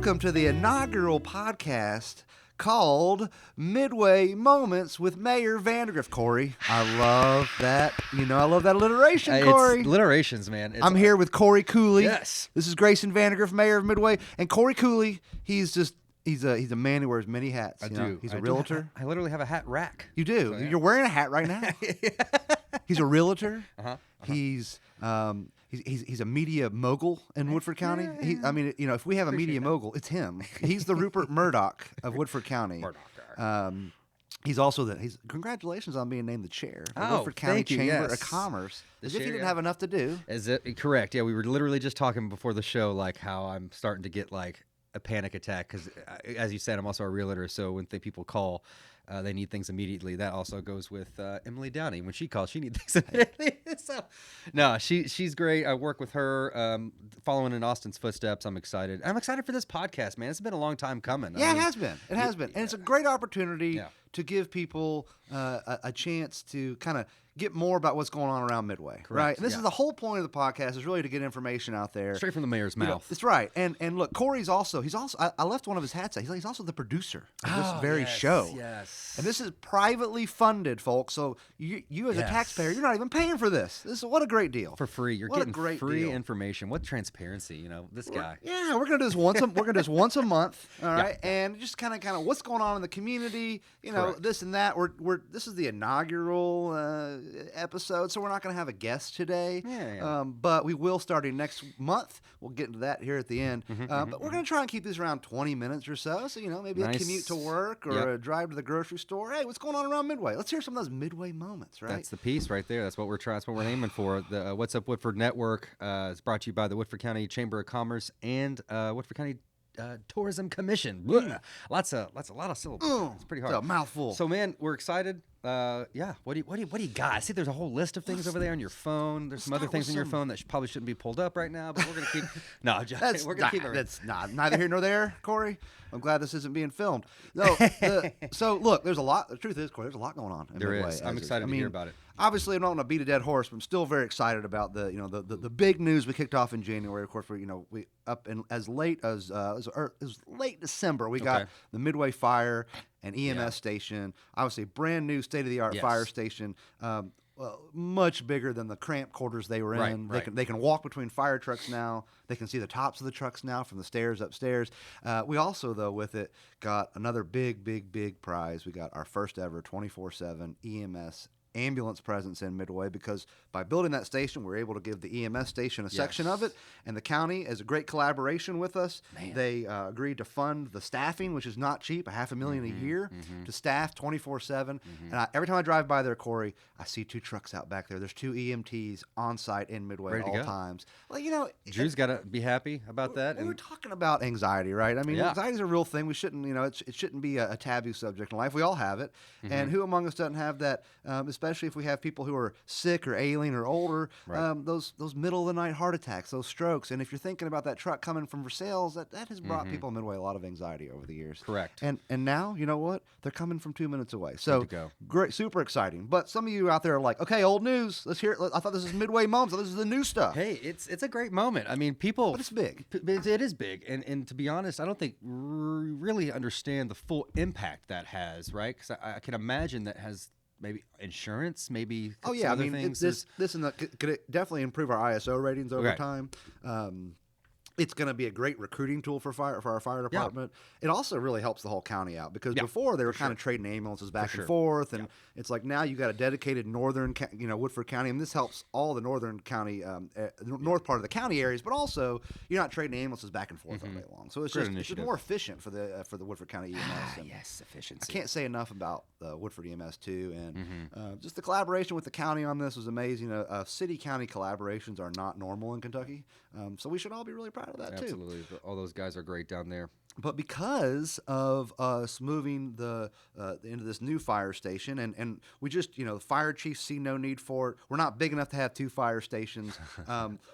welcome to the inaugural podcast called Midway Moments with Mayor Vandegrift. Corey, I love that. I love that alliteration, Corey. It's alliterations, man. I'm here with Corey Cooley. Yes. This is Grayson Vandegrift, Mayor of Midway. And Corey Cooley, he's a man who wears many hats. I do. He's a realtor. I literally have a hat rack. You do. So, yeah. You're wearing a hat right now. He's a realtor. He's a media mogul in Woodford County. If we have a media mogul, it's him. He's the Rupert Murdoch of Woodford County. He's also congratulations on being named the chair of Woodford County Chamber of Commerce. As if you didn't have enough to do. Is it correct? Yeah, we were literally just talking before the show, like how I'm starting to get like a panic attack because, as you said, I'm also a realtor. So when people call, they need things immediately. That also goes with Emily Downey. When she calls, she needs things immediately. So, no, she's great. I work with her, following in Austin's footsteps. I'm excited. I'm excited for this podcast, man. It's been a long time coming. Yeah, it has been. It has been. And it's a great opportunity to give people a chance to kind of get more about what's going on around Midway. Correct. Right? And this is the whole point of the podcast, is really to get information out there. Straight from the mayor's mouth. That's right. And look, Corey's also, I left one of his hats out. He's also the producer of this very show. Yes. And this is privately funded, folks. So you as a taxpayer, you're not even paying for this. What a great deal. For free. You're getting free information. What transparency, this guy. Yeah, we're gonna do this once a month. All right. And just kind of what's going on in the community, this and that. This is the inaugural episode, so we're not going to have a guest today. But we will starting next month. We'll get into that here at the end. But we're going to try and keep this around 20 minutes or so. So, maybe a commute to work or a drive to the grocery store. Hey, what's going on around Midway? Let's hear some of those Midway moments, right? That's the piece right there. That's what we're trying. That's what we're aiming for. The What's Up Woodford Network is brought to you by the Woodford County Chamber of Commerce and Woodford County Tourism Commission. A lot of syllables. It's pretty hard. It's a mouthful. So, man, we're excited. What do you got? I see there's a whole list of things over there on your phone. There's some other things on your phone that probably shouldn't be pulled up right now, but we're gonna keep. We're gonna keep it. That's neither here nor there, Corey. I'm glad this isn't being filmed. No. So look, there's a lot. The truth is, Corey, there's a lot going on in Midway. There is. I'm excited to hear about it. Obviously, I don't want to beat a dead horse, but I'm still very excited about the big news we kicked off in January. Of course, we up in as late as late December, we got the Midway Fire and EMS station. Obviously, brand new state-of-the-art fire station. Much bigger than the cramped quarters they were in. They can walk between fire trucks now. They can see the tops of the trucks now from the stairs upstairs. We also, though, with it, got another big prize. We got our first ever 24/7 EMS ambulance presence in Midway, because by building that station, we're able to give the EMS station a section of it, and the county, as a great collaboration with us, they agreed to fund the staffing, which is not cheap, $500,000 a year to staff 24/7. And every time I drive by there, Corey, I see 2 trucks out back there. There's 2 EMTs on site in Midway at all times. Well, Drew's got to be happy about that. We're talking about anxiety, right? I mean, anxiety is a real thing. We shouldn't, it shouldn't be a taboo subject in life. We all have it, and who among us doesn't have that? Especially if we have people who are sick or ailing or older, those middle of the night heart attacks, those strokes. And if you're thinking about that truck coming from Versailles, that has brought people in Midway a lot of anxiety over the years. Correct. And now, you know what? They're coming from 2 minutes away. So great, super exciting. But some of you out there are like, okay, old news. Let's hear it. I thought this is Midway Moments. This is the new stuff. Hey, it's a great moment. I mean, people. But it's big. It is big. And to be honest, I don't think we really understand the full impact that has, right? Because I can imagine that has maybe insurance, maybe other things. This could it definitely improve our ISO ratings over time. It's going to be a great recruiting tool for our fire department. It also really helps the whole county out, because before they were kind of trading ambulances back and forth, and it's like now you got a dedicated northern, Woodford County, and this helps all the northern county, north part of the county areas, but also you're not trading ambulances back and forth all day long. So it's just more efficient for the Woodford County EMS. Yes, efficiency. I can't say enough about the Woodford EMS too, and just the collaboration with the county on this was amazing. City-county collaborations are not normal in Kentucky, so we should all be really proud of that too. Absolutely. All those guys are great down there. But because of us moving into this new fire station, and we just, the fire chiefs see no need for it. We're not big enough to have 2 fire stations.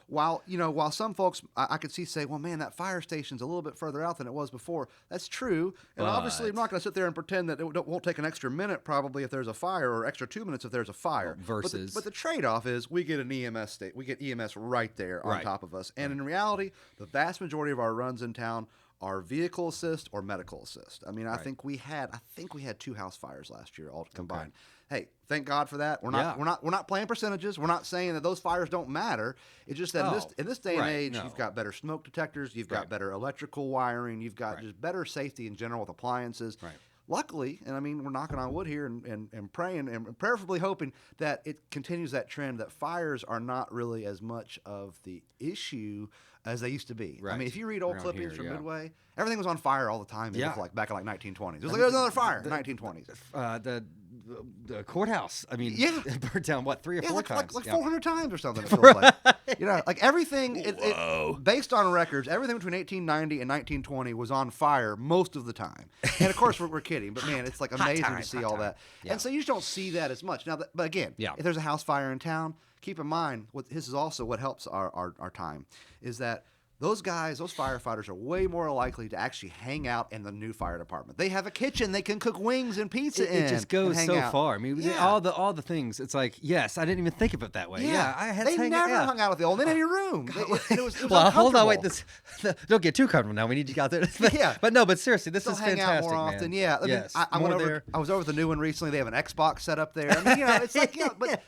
While some folks I could see say, well, man, that fire station's a little bit further out than it was before. That's true. And obviously, I'm not going to sit there and pretend that it won't take an extra minute probably if there's a fire, or extra 2 minutes if there's a fire. Versus. But the trade-off is we get an EMS we get EMS right there on top of us. And in reality, the vast majority of our runs in town are vehicle assist or medical assist. I mean, I Right. think we had 2 house fires last year all combined. Hey, thank God for that. We're not playing percentages. We're not saying that those fires don't matter. It's just that in this day and age, you've got better smoke detectors, you've got better electrical wiring, you've got just better safety in general with appliances. Right. Luckily, and I mean, we're knocking on wood here and praying and prayerfully hoping that it continues that trend that fires are not really as much of the issue as they used to be. Right. I mean, if you read old Around clippings here, from Midway, everything was on fire all the time. Like back in like 1920s. It was like there's another fire in 1920s. The courthouse. I mean, burned down what 3 or 4 times, like 400 times or something. It feels like like everything. Whoa. Based on records, everything between 1890 and 1920 was on fire most of the time. And of course, we're kidding, but man, it's like amazing to see all that. Yeah. And so you just don't see that as much now. But again, if there's a house fire in town, keep in mind this is also what helps our time is that. Those firefighters are way more likely to actually hang out in the new fire department. They have a kitchen they can cook wings and pizza in. It just goes so far. I mean, all the things. It's like, yes, I didn't even think of it that way. Yeah, I had. They never hung out with the old. They didn't have your room. It was well, hold on, wait. Don't get too comfortable now. We need you out there. But seriously, this is fantastic. Hang out more often. Yeah, I went over. I was over at the new one recently. They have an Xbox set up there. I mean, it's like but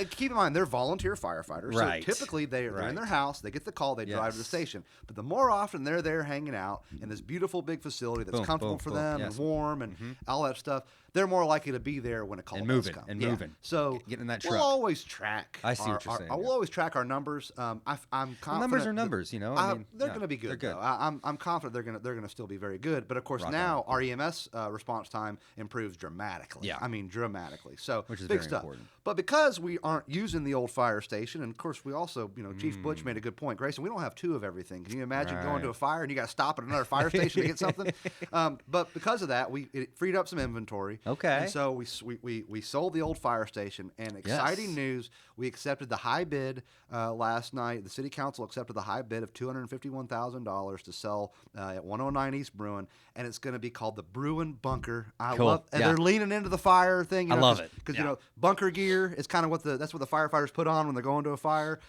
keep in mind they're volunteer firefighters. Right. So typically they're in their house. They get the call. They drive to the station. But the more often they're there hanging out in this beautiful big facility that's comfortable for them and warm and all that stuff, they're more likely to be there when a call does come. Moving. So getting in that truck. We'll always track. I see what you're saying. We'll always track our numbers. I'm confident. Numbers are numbers, I mean, they're going to be good. They're good. Though. I'm confident they're going to still be very good. But of course now our EMS response time improves dramatically. Yeah. I mean dramatically. So which is big very stuff. important. But because we aren't using the old fire station, and of course we also, Chief Butch made a good point. Grayson, we don't have 2 of everything. Can you imagine going to a fire and you got to stop at another fire station to get something? But because of that, it freed up some inventory. Okay. And so we sold the old fire station. And exciting news, we accepted the high bid last night. The city council accepted the high bid of $251,000 to sell at 109 East Bruin, and it's going to be called the Bruin Bunker. Cool. And they're leaning into the fire thing. I love it because bunker gear is kind of that's what the firefighters put on when they're going to a fire.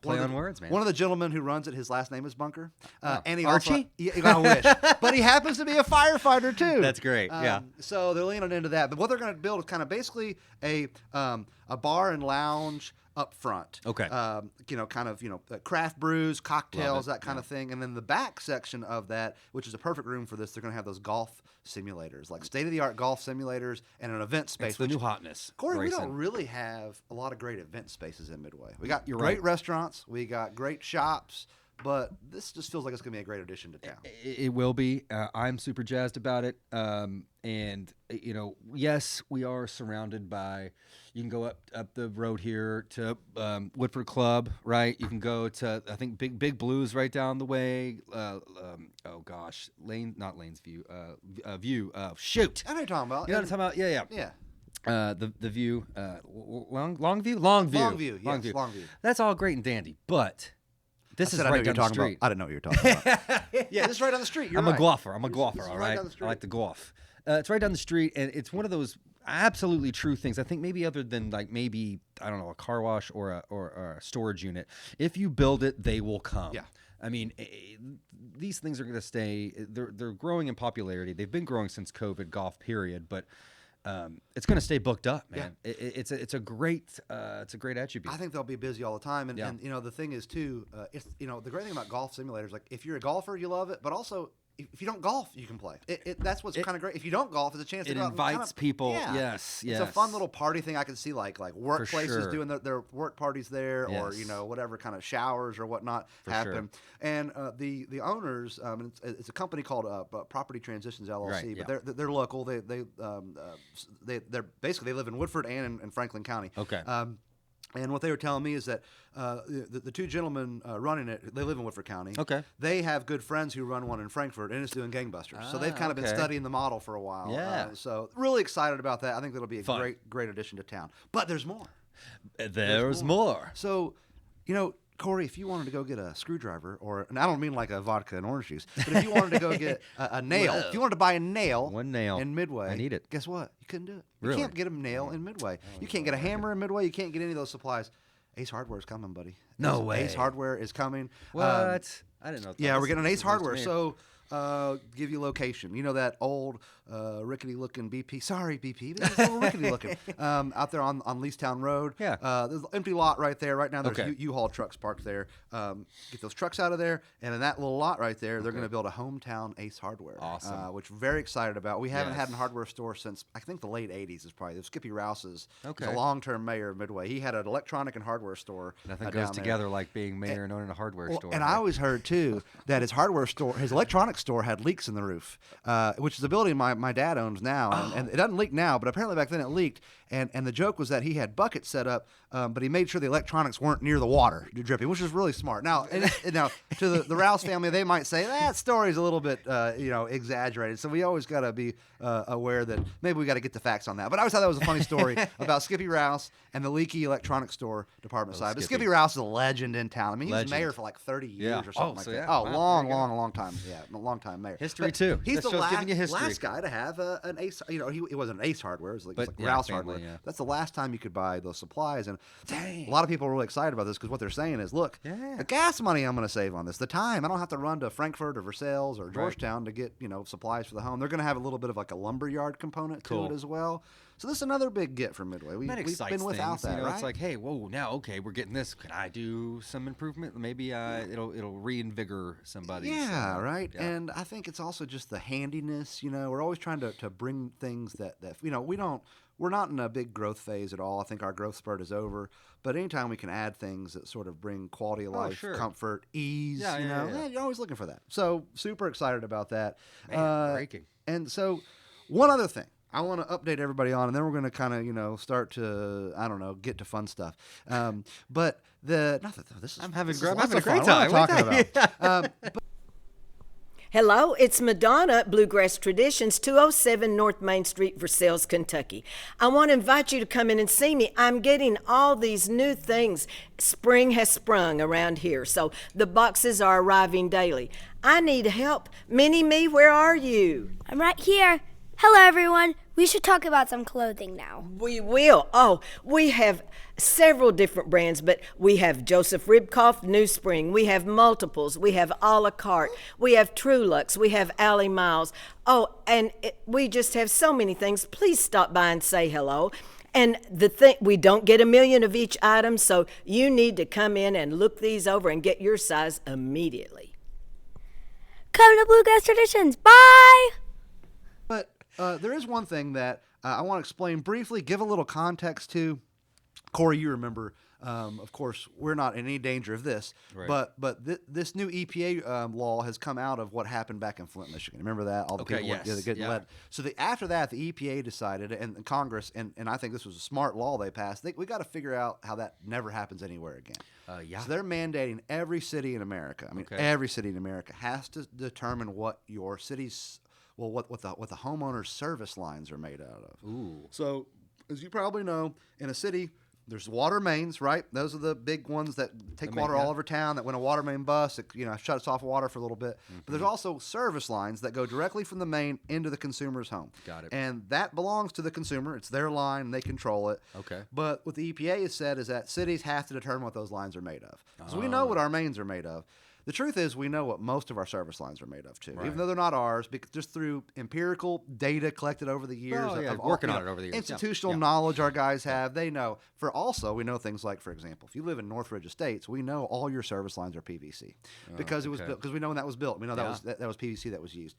Play on words, man. One of the gentlemen who runs it, his last name is Bunker. And he Archie? I wish, but he happens to be a firefighter too. That's great. So they're leaning into that. But what they're going to build is kind of basically a bar and lounge up front. Okay. Craft brews, cocktails, that kind of thing. And then the back section of that, which is a perfect room for this, they're going to have those golf simulators, like state-of-the-art golf simulators and an event space. It's the new hotness. Corey, Grayson. we don't really have a lot of great event spaces in Midway. We got great right. restaurants. We got great shops. But this just feels like it's going to be a great addition to town. It will be. I'm super jazzed about it. And yes, we are surrounded by. You can go up the road here to Woodford Club, right? You can go to I think Big Blues right down the way. Not Lane's View. View. Shoot. I know what you're talking about. You know what I'm talking about? Yeah. The View. Longview. Longview. That's all great and dandy, but. This is right down the street. I didn't know what you were talking about. Yeah, this is right down the street. I'm a golfer, all right? Down the street. I like to golf. It's right down the street, and it's one of those absolutely true things. I think maybe other than a car wash or a storage unit. If you build it, they will come. Yeah. I mean, these things are going to stay. They're growing in popularity. They've been growing since COVID, golf period, but. It's going to stay booked up, man. Yeah. It's a great attribute. I think they'll be busy all the time, and the thing is too, the great thing about golf simulators, like if you're a golfer, you love it, but also if you don't golf, you can play. That's what's kind of great. If you don't golf, it's a chance to go out and invites people. Yeah. Yes. It's a fun little party thing. I can see like workplaces doing their work parties there, or whatever kind of showers or whatnot happen. Sure. And the owners, it's a company called Property Transitions LLC, right, but they're local. They're basically they live in Woodford and in Franklin County. Okay. And what they were telling me is that the 2 gentlemen running it, they live in Woodford County. Okay. They have good friends who run one in Frankfurt, and it's doing gangbusters. So they've kind of been studying the model for a while. Yeah. So really excited about that. I think that'll be a great addition to town. But there's more. There's more. So, Corey, if you wanted to go get a screwdriver, and I don't mean like a vodka and orange juice, but if you wanted to go get a nail, if you wanted to buy one nail in Midway, I need it. Guess what? You couldn't do it. Really? You can't get a nail in Midway. You can't get a hammer in Midway. You can't get any of those supplies. Ace Hardware is coming, buddy. No way. Ace Hardware is coming. What? I didn't know. Yeah, we're getting an Ace Hardware. So give you location. You know that old rickety-looking BP? Sorry, BP, but it's a little rickety-looking. Out there on Leestown Road. Yeah. There's an empty lot right there. Right now there's Okay. U-Haul trucks parked there. Get those trucks out of there, and in that little lot right there, they're going to build a hometown Ace Hardware. Awesome. Which we're very excited about. We haven't had Yes. a hardware store since, I think, the late 80s is probably. Skippy Rouse is Okay. the long-term mayor of Midway. He had an electronic and hardware store. Nothing down goes there. together like being mayor and owning a hardware Well, store. and I always heard too that his electronics store had leaks in the roof, which is a building my dad owns now, and it doesn't leak now, but apparently back then it leaked. And the joke was that he had buckets set up, but he made sure the electronics weren't near the water dripping, which is really smart. Now, now to the Rouse family, they might say that story's a little bit exaggerated. So we always got to be aware that maybe we got to get the facts on that. But I always thought that was a funny story about Skippy Rouse and the leaky electronics store department side. But Skippy Rouse is a legend in town. I mean, he was mayor for like 30 years or something like that. Oh, wow, long time. Yeah, a long time mayor. History but too. He's That the show's giving you history. last guy to have an Ace. He wasn't an Ace Hardware. It was like Yeah, Rouse family, Hardware. yeah. That's the last time you could buy those supplies. And Dang. a lot of people are really excited about this because what they're saying is, look, Yeah. the gas money I'm going to save on this, the time I don't have to run to Frankfurt or Versailles or Georgetown to get supplies for the home. They're going to have a little bit of like a lumberyard component to it as well. So this is another big get from Midway. We've been without things, that, right? It's like, hey, whoa, now okay, we're getting this. Can I do some improvement? Maybe it'll reinvigor somebody. Yeah, right. Yeah. And I think it's also just the handiness. We're always trying to bring things that we're not in a big growth phase at all. I think our growth spurt is over. But anytime we can add things that sort of bring quality of life, comfort, ease, you're always looking for that. So super excited about that. Man, breaking. And so one other thing I want to update everybody on, and then we're going to kind of, start to, get to fun stuff. But I'm having a great fun. time. What am I talking about? Hello, it's Madonna at Bluegrass Traditions, 207 North Main Street, Versailles, Kentucky. I want to invite you to come in and see me. I'm getting all these new things. Spring has sprung around here, so the boxes are arriving daily. I need help. Minnie Me, where are you? I'm right here. Hello, everyone. We should talk about some clothing now. We will. Oh, we have several different brands, but we have Joseph Ribkoff, New Spring. We have multiples. We have a la carte. We have Trulux. We have Alley Miles. Oh, and we just have so many things. Please stop by and say hello. And we don't get 1 million of each item, so you need to come in and look these over and get your size immediately. Come to Bluegrass Traditions. Bye! But there is one thing that I want to explain briefly, give a little context to. Corey, you remember, of course, we're not in any danger of this, right. but this new EPA law has come out of what happened back in Flint, Michigan. Remember that? All the people getting led. So after that, the EPA decided, and Congress, and I think this was a smart law they passed, we got to figure out how that never happens anywhere again. So they're mandating every city in America, every city in America has to determine what your city's what the homeowner's service lines are made out of. Ooh. So, as you probably know, in a city, there's water mains, right? Those are the big ones that take water all over town. That when a water main busts, it shuts off water for a little bit. Mm-hmm. But there's also service lines that go directly from the main into the consumer's home. Got it. And that belongs to the consumer. It's their line, and they control it. Okay. But what the EPA has said is that cities have to determine what those lines are made of. So we know what our mains are made of. The truth is, we know what most of our service lines are made of too, even though they're not ours, because just through empirical data collected over the years, working on it over the years, institutional knowledge our guys have. They know. We know things like, for example, if you live in Northridge Estates, we know all your service lines are PVC because it was built, because we know when that was built. We know that was PVC that was used.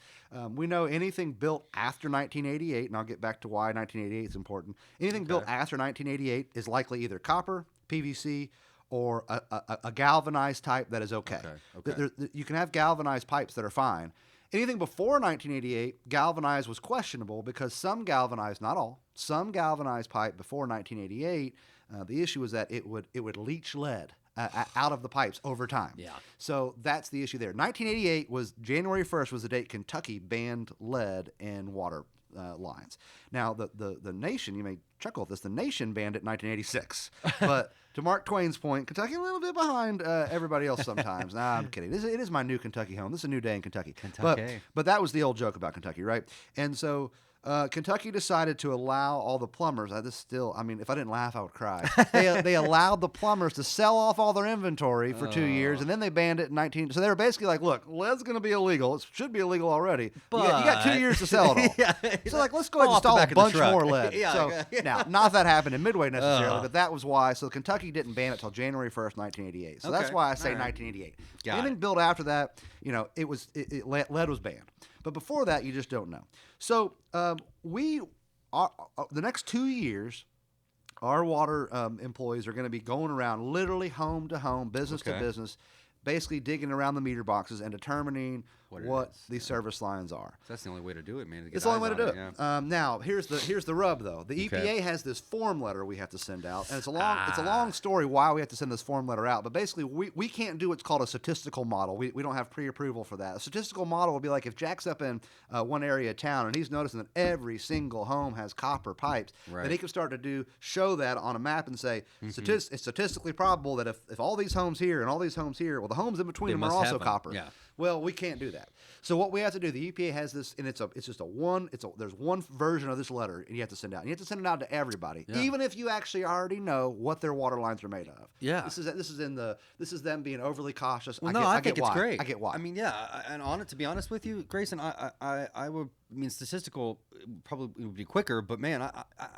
We know anything built after 1988, and I'll get back to why 1988 is important. Anything built after 1988 is likely either copper, PVC, or a galvanized type that is okay. You can have galvanized pipes that are fine. Anything before 1988, galvanized was questionable because some galvanized, not all, some galvanized pipe before 1988, the issue was that it would leach lead out of the pipes over time. Yeah. So that's the issue there. 1988 was January 1st was the date Kentucky banned lead in water lines. Now, the nation, you may chuckle at this, the nation banned it in 1986. But to Mark Twain's point, Kentucky a little bit behind everybody else sometimes. Nah, I'm kidding. It is my new Kentucky home. This is a new day in Kentucky. But that was the old joke about Kentucky, right? And so Kentucky decided to allow all the plumbers. If I didn't laugh, I would cry. They allowed the plumbers to sell off all their inventory for 2 years, and then they banned it in 19. So they were basically like, "Look, lead's going to be illegal. It should be illegal already. But you got 2 years to sell it all. So like, let's go ahead and install a bunch more lead." Now, not that happened in Midway necessarily, but that was why. So Kentucky didn't ban it until January 1st, 1988. So that's why I say 1988. Anything built after that, lead was banned. But before that, you just don't know. So the next 2 years, our water employees are going to be going around literally home to home, business to business, basically digging around the meter boxes and determining what these service lines are. So that's the only way to do it, man. It's the only way to do it. Yeah. Now, here's the rub, though. The EPA has this form letter we have to send out, and it's a long story why we have to send this form letter out. But basically, we can't do what's called a statistical model. We don't have pre-approval for that. A statistical model would be like if Jack's up in one area of town and he's noticing that every single home has copper pipes, then he can start to show that on a map and say it's statistically probable that if all these homes here and all these homes here, well, the homes in between them are also copper. Yeah. Well, we can't do that. So what we have to do, the EPA has this, and there's one version of this letter, and you have to send out. And you have to send it out to everybody, even if you actually already know what their water lines are made of. Yeah. This is them being overly cautious. Well, I think it's great. I get why. I mean, to be honest with you, Grayson, I would. I mean, statistical probably would be quicker, but man,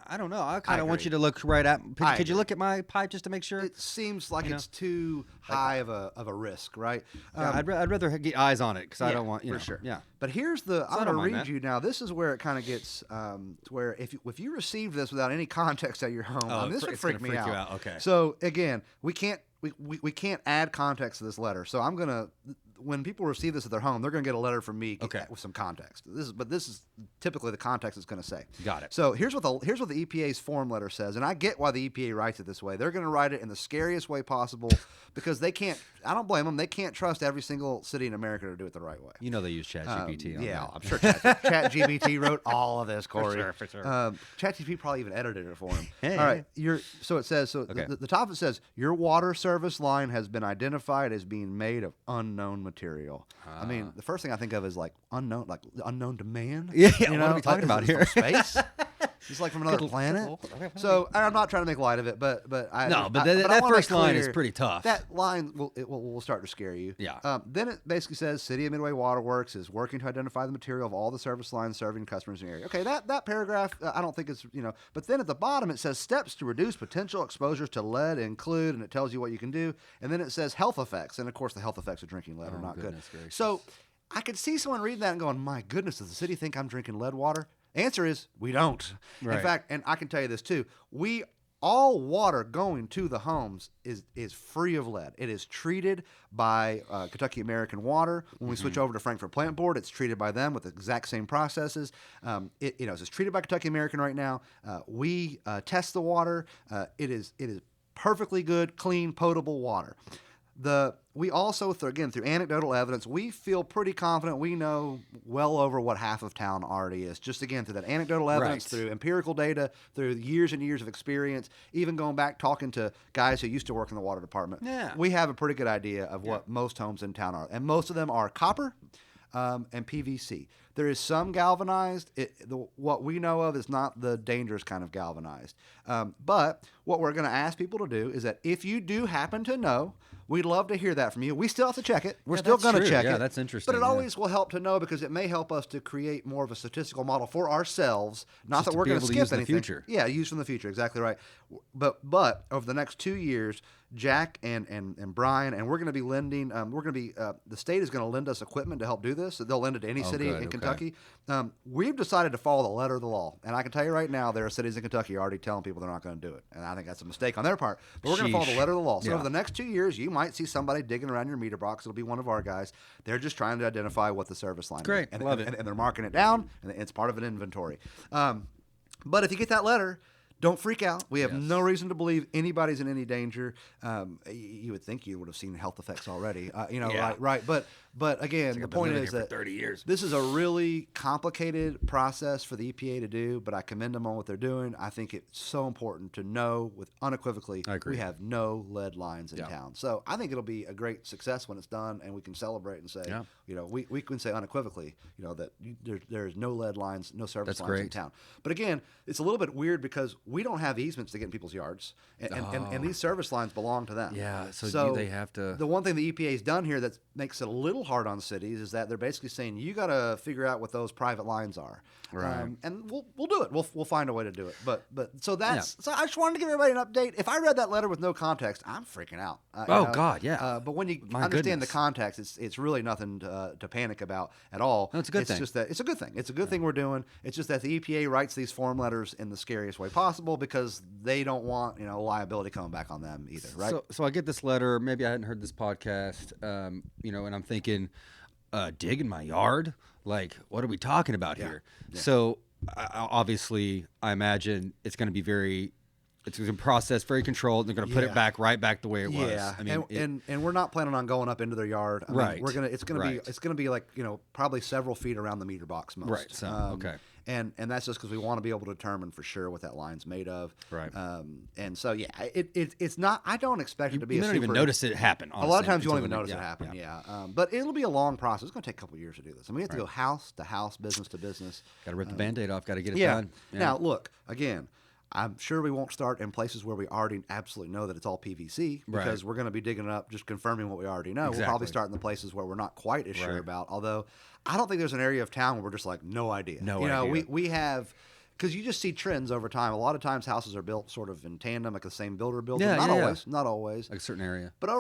I don't know. I kind of want you to look right at. Could you look at my pipe just to make sure? It seems like it's too high of a risk, right? I'd rather get eyes on it because I don't want for sure. Yeah. But here's I'm going to read you now. This is where it kind of gets to where if you receive this without any context at your home, this would freak me out. Okay. So again, we can't add context to this letter. So I'm gonna. When people receive this at their home, they're going to get a letter from me with some context. This is typically the context it's going to say. Got it. So here's what the EPA's form letter says, and I get why the EPA writes it this way. They're going to write it in the scariest way possible because they can't. I don't blame them. They can't trust every single city in America to do it the right way. You know they use ChatGPT. I'm sure ChatGPT wrote all of this, Corey. For sure. ChatGPT probably even edited it for him. Hey. All right. So it says. The top it says your water service line has been identified as being made of unknown material. I mean, the first thing I think of is like unknown to man. Yeah, what are we talking about here? Space. It's like from another planet. So I'm not trying to make light of it, but that first line is pretty tough. That line will start to scare you. Yeah. Then it basically says City of Midway Waterworks is working to identify the material of all the service lines serving customers in the area. Okay, that paragraph I don't think it's But then at the bottom it says steps to reduce potential exposures to lead include, and it tells you what you can do. And then it says health effects, and of course the health effects of drinking lead are not good. Gracious. So I could see someone reading that and going, "My goodness, does the city think I'm drinking lead water?" Answer is we don't. Right. In fact, and I can tell you this too, all water going to the homes is free of lead. It is treated by Kentucky American Water. When we switch over to Frankfurt Plant Board, it's treated by them with the exact same processes. It's treated by Kentucky American right now. We test the water. It is perfectly good, clean, potable water. We also, through anecdotal evidence, we feel pretty confident we know well over what half of town already is. Just again, through that anecdotal evidence, through empirical data, through years and years of experience, even going back talking to guys who used to work in the water department. Yeah. We have a pretty good idea of what most homes in town are. And most of them are copper and PVC. There is some galvanized. What we know of is not the dangerous kind of galvanized. But what we're going to ask people to do is that if you do happen to know, we'd love to hear that from you. We still have to check it. We're still going to check it. Yeah, that's interesting. But it always will help to know because it may help us to create more of a statistical model for ourselves. Not just that we're going to skip anything. In the future. Yeah, use from the future. Exactly right. But over the next 2 years, Jack and Brian, and we're going to be lending. The state is going to lend us equipment to help do this. So they'll lend it to any city in Kentucky. We've decided to follow the letter of the law, and I can tell you right now, there are cities in Kentucky already telling people they're not going to do it, and I think that's a mistake on their part. But we're going to follow the letter of the law. So over the next 2 years, you might see somebody digging around your meter box. It'll be one of our guys. They're just trying to identify what the service line is. Great, love it. And they're marking it down, and it's part of an inventory. But if you get that letter, Don't freak out. We have no reason to believe anybody's in any danger. You would think you would have seen health effects already. Right. But again, the point is that 30 years. This is a really complicated process for the EPA to do, but I commend them on what they're doing. I think it's so important to know with unequivocally we have no lead lines in town. So I think it'll be a great success when it's done, and we can celebrate and say, we can say unequivocally, that there's no lead lines, no service lines in town. But again, it's a little bit weird because we don't have easements to get in people's yards, and these service lines belong to them. Yeah, so they have to. The one thing the EPA's done here that makes it a little hard on cities is that they're basically saying you got to figure out what those private lines are, right? And we'll do it. We'll find a way to do it. But so that's so I just wanted to give everybody an update. If I read that letter with no context, I'm freaking out. God, yeah. But when you understand the context, it's really nothing to panic about at all. No, it's a good thing. It's just that it's a good thing. It's a good thing we're doing. It's just that the EPA writes these form letters in the scariest way possible because they don't want liability coming back on them either, right? So I get this letter. Maybe I hadn't heard this podcast, and I'm thinking, dig in my yard? Like, what are we talking about here? Yeah. So obviously, I imagine it's going to be it's going to process very controlled. They're going to put it right back the way it was. Yeah, I mean, and we're not planning on going up into their yard. I mean, it's going to be like probably several feet around the meter box most. Right. So okay. And that's just because we want to be able to determine for sure what that line's made of. Right. And so it's not. I don't expect it to be. You don't even notice it happen. Honestly, a lot of times you won't even notice it happen. Yeah. But it'll be a long process. It's going to take a couple of years to do this. I mean, we have to go house to house, business to business. Got to rip the Band-Aid off. Got to get it done. Yeah. Now look again. I'm sure we won't start in places where we already absolutely know that it's all PVC because we're going to be digging it up, just confirming what we already know. Exactly. We'll probably start in the places where we're not quite as sure about, although I don't think there's an area of town where we're just like, no idea. We have... Because you just see trends over time. A lot of times houses are built sort of in tandem, like the same builder builds them. Not always. Like a certain area. But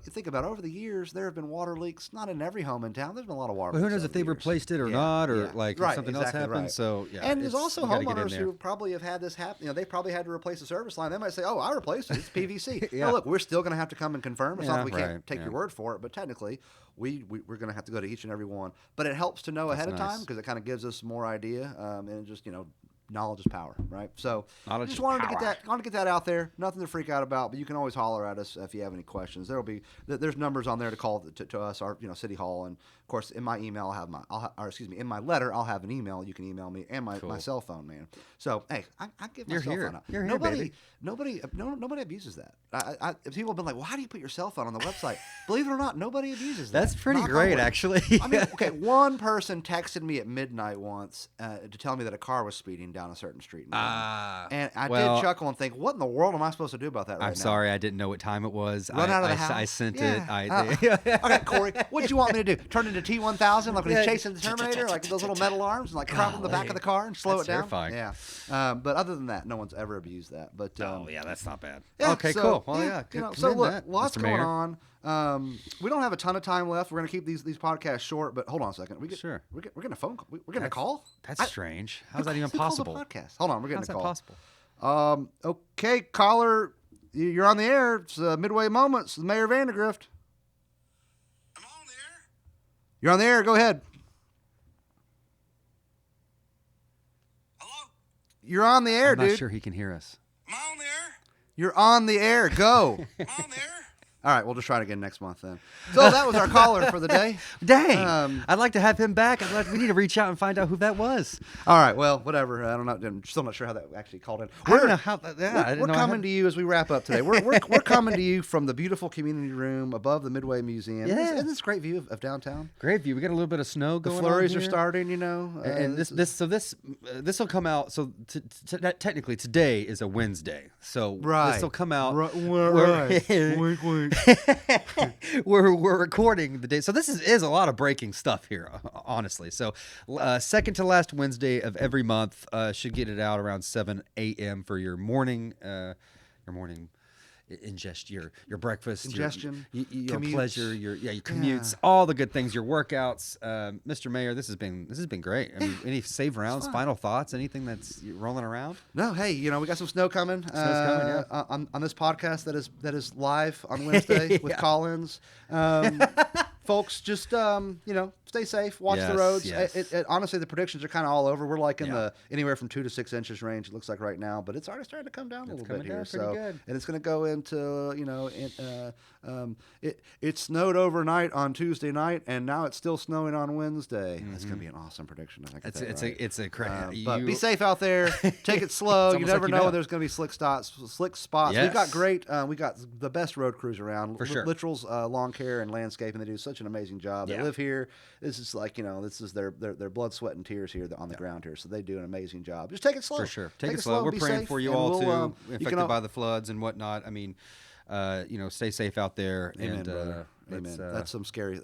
think about it, over the years, there have been water leaks, not in every home in town. There's been a lot of water leaks. But who knows if they replaced it or not, or if something else happened. Right. So, and there's also homeowners who probably have had this happen. They probably had to replace the service line. They might say, oh, I replaced it. It's PVC. Now, look, we're still going to have to come and confirm. It's not that we can't take your word for it, but technically, we're going to have to go to each and every one. But it helps to know ahead of time because it kind of gives us more idea and just, knowledge is power, right? So I just wanted to get that out there. Nothing to freak out about, but you can always holler at us if you have any questions. There's numbers on there to call to us, our City Hall, and of course in my email in my letter I'll have an email. You can email me and my cell phone, man. So hey, I give my cell phone out. You're here, baby. Nobody abuses that. People have been like, well, how do you put your cell phone on the website? Believe it or not, nobody abuses that. That's pretty great, actually. I mean, okay, one person texted me at midnight once to tell me that a car was speeding down a certain street. And I did chuckle and think, what in the world am I supposed to do about that right now? I'm sorry, I didn't know what time it was. Run out of the house? I sent it. Okay, Corey, what did you want me to do? Turn into T-1000 like when he's chasing the Terminator, like those little metal arms, and like crawl in the back of the car and slow it down? Terrifying. Yeah. But other than that, no one's ever abused that. But that's not bad. Yeah, okay, cool. Well, so look, lots going on. We don't have a ton of time left. We're going to keep these podcasts short, but hold on a second. We're getting a phone call. We're getting a call? That's strange. How's that even possible? Podcast. Hold on, we're getting a call. How's that possible? Okay, caller, you're on the air. It's Midway Moments with Mayor Vandegrift. I'm on the air. You're on the air. Go ahead. Hello? You're on the air, dude. I'm not sure he can hear us. Am I on the air? You're on the air. Go. Am I on the air? All right, we'll just try it again next month then. So that was our caller for the day. Dang. I'd like to have him back. We need to reach out and find out who that was. All right, well, whatever. I don't know. I'm still not sure how that actually called in. I don't know how. We're coming to you as we wrap up today. We're coming to you from the beautiful community room above the Midway Museum. Yeah. Isn't this a great view of downtown? Great view. We got a little bit of snow going on. The flurries here. are starting, and this will come out. So technically today is a Wednesday. So this will come out. Right. Wink, wink. we're recording the day, so this is a lot of breaking stuff here, honestly. So second to last Wednesday of every month, should get it out around 7 a.m. for your morning your breakfast, ingestion, your pleasure, your commutes, all the good things, your workouts. Mr. Mayor, this has been great. I mean, any save rounds, final thoughts, anything that's rolling around? No, hey, we got some snow coming. Snow's coming, yeah. On this podcast that is live on Wednesday with call-ins. Folks, just stay safe, watch the Yes, roads. yes. Honestly, the predictions are kind of all over. We're like in Yeah. the anywhere from 2 to 6 inches range. It looks like right now, but it's already starting to come down a little bit coming here. down pretty So, good. and it's going to go into it snowed overnight on Tuesday night, and now it's still snowing on Wednesday. That's going to be an awesome prediction. I think It's a crazy. but be safe out there. Take it slow. You almost never like you know know. when there's going to be slick spots. Yes. We've got great. We got the best road crews around. For sure. Littrell's lawn care and landscaping. They do such an amazing job. They Yeah. live here. This is like this is their blood, sweat, and tears here on the ground here. So they do an amazing job. Just take it slow. For sure. Take it slow. We're be praying safe, for you and all we'll, too, you affected can by the floods and whatnot. I mean, stay safe out there. Amen, and brother. Amen. let's, That's some scary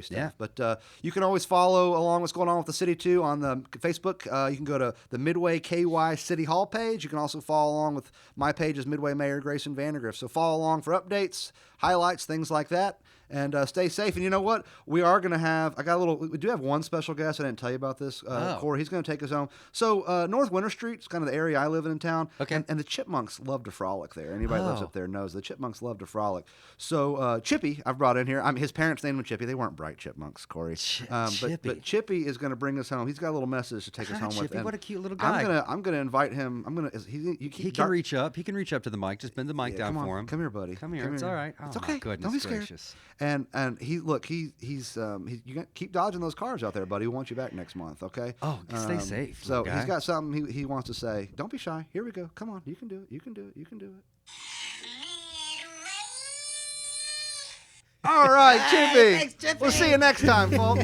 stuff. yeah. But you can always follow along what's going on with the city too on the Facebook. You can go to the Midway KY City Hall page. You can also follow along with my page is Midway Mayor Grayson Vandegrift. So follow along for updates, highlights, things like that. And stay safe. And you know what? We are going to have. We do have one special guest. I didn't tell you about this. Corey. He's going to take us home. So North Winter Street is kind of the area I live in town. Okay. And the chipmunks love to frolic there. Anybody that lives Oh. up there knows the chipmunks love to frolic. So Chippy, I've brought in here. His parents named him Chippy. They weren't bright chipmunks, Corey. Chippy. But Chippy is going to bring us home. He's got a little message to take us home with. Chippy, And what a cute little guy. I'm gonna invite him. He can reach up. He can reach up to the mic. Just bend the mic down come on, for him. Come here, buddy. Come here. It's all right. It's Oh, my okay. goodness Don't be scared. gracious. And he's you got keep dodging those cars out there, buddy. We want you back next month, okay? Oh, stay safe, So little guy. he's got something he wants to say. Don't be shy. Here we go. Come on, you can do it. You can do it. You can do it. All right, Chippy. Thanks, Chippy. We'll see you next time, folks.